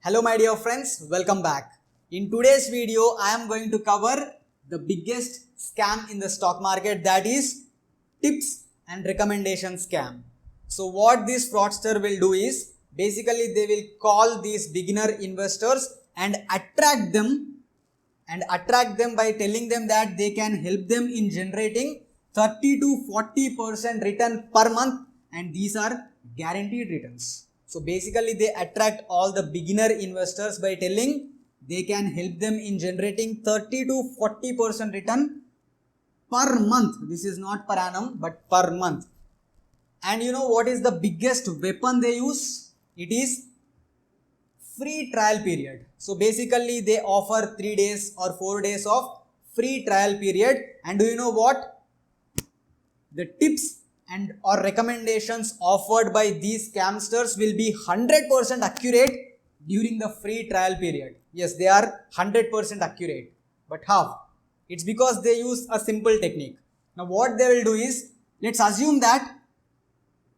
Hello my dear friends, welcome back. In today's video, I am going to cover the biggest scam in the stock market, that is tips and recommendation scam. So what this fraudster will do is basically they will call these beginner investors and attract them by telling them that they can help them in generating 30 to 40% return per month, and these are guaranteed returns. So basically they attract all the beginner investors by telling they can help them in generating 30 to 40% return per month. This is not per annum but per month. And you know what is the biggest weapon they use? It is free trial period. So basically they offer 3 days or 4 days of free trial period. And do you know what? The tips and or recommendations offered by these scamsters will be 100% accurate during the free trial period. Yes, they are 100% accurate. But how? It's because they use a simple technique. Now what they will do is, let's assume that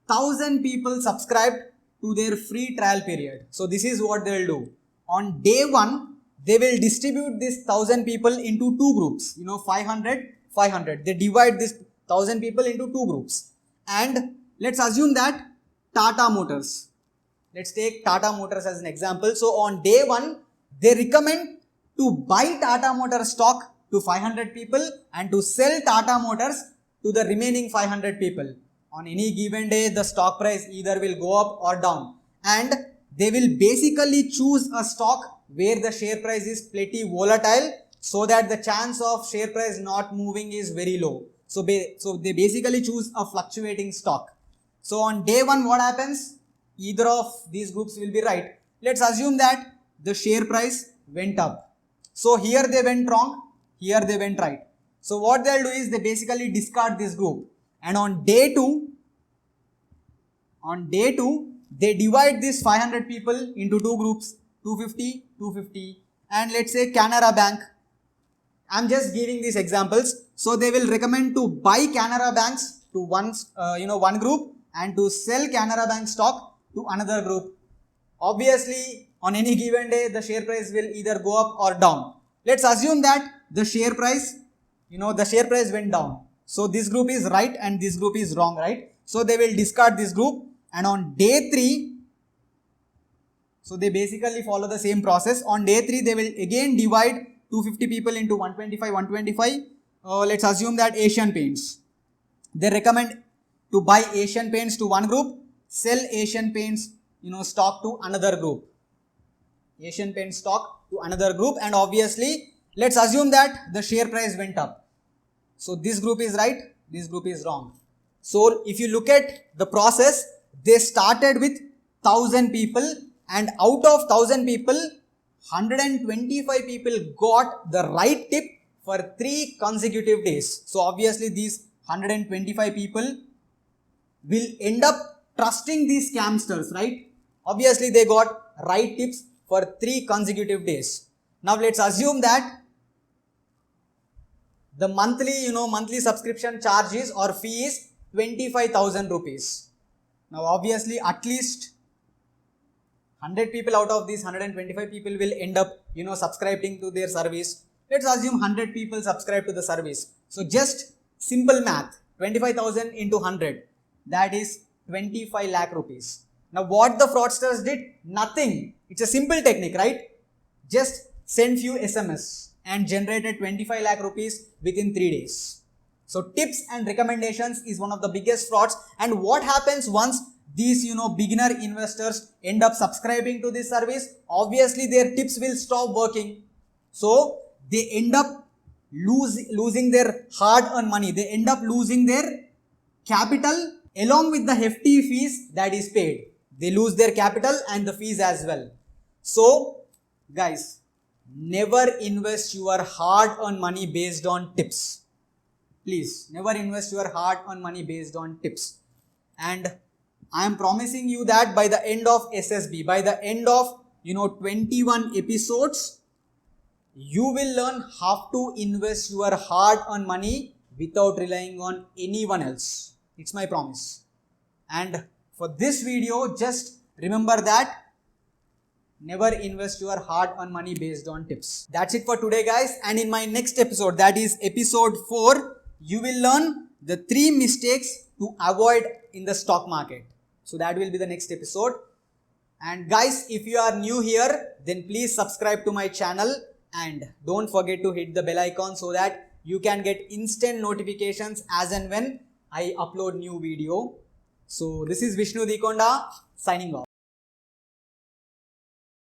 1000 people subscribed to their free trial period. So this is what they will do. On day 1, they will distribute this 1000 people into two groups. 500, 500. They divide this 1000 people into two groups. And let's assume that Tata Motors. Let's take Tata Motors as an example. So on day 1, they recommend to buy Tata Motors stock to 500 people and to sell Tata Motors to the remaining 500 people. On any given day, the stock price either will go up or down. And they will basically choose a stock where the share price is pretty volatile, so that the chance of share price not moving is very low. So they basically choose a fluctuating stock. So on day 1, what happens? Either of these groups will be right. Let's assume that the share price went up. So here they went wrong, here they went right. So what they'll do is they basically discard this group. And on day 2, they divide these 500 people into two groups, 250, 250. And let's say Canara Bank. I'm just giving these examples. So they will recommend to buy Canara Banks to one group and to sell Canara Bank stock to another group. Obviously, on any given day, the share price will either go up or down. Let's assume that the share price went down. So this group is right and this group is wrong, right? So they will discard this group, and on day 3, so they basically follow the same process. On day 3, they will again divide 250 people into 125, 125. Let's assume that Asian Paints. They recommend to buy Asian Paints to one group, sell Asian Paints, stock to another group. Asian Paints stock to another group, and obviously, let's assume that the share price went up. So this group is right, this group is wrong. So if you look at the process, they started with 1000 people, and out of 1000 people, 125 people got the right tip for 3 consecutive days. So obviously these 125 people will end up trusting these scamsters, right? Obviously they got right tips for 3 consecutive days. Now let's assume that the monthly subscription charge is or fee is 25,000 rupees. Now obviously at least 100 people out of these 125 people will end up subscribing to their service. Let's assume 100 people subscribe to the service. So just simple math, 25,000 into 100, that is 25 lakh rupees. Now what the fraudsters did? Nothing. It's a simple technique, right? Just send few SMS and generated 25 lakh rupees within 3 days. So tips and recommendations is one of the biggest frauds. And what happens once these beginner investors end up subscribing to this service? Obviously their tips will stop working. So they end up losing their hard earned money. They end up losing their capital along with the hefty fees that is paid. They lose their capital and the fees as well. So guys, never invest your hard earned money based on tips. Please, never invest your hard earned money based on tips. And I am promising you that by the end of SSB, by the end of 21 episodes, you will learn how to invest your hard earned money without relying on anyone else. It's my promise. And for this video, just remember that never invest your hard-earned money based on tips. That's it for today, guys. And in my next episode, that is episode 4, you will learn the 3 mistakes to avoid in the stock market. So that will be the next episode. And guys, if you are new here, then please subscribe to my channel and don't forget to hit the bell icon so that you can get instant notifications as and when I upload new video. So this is Vishnu Dikonda signing off.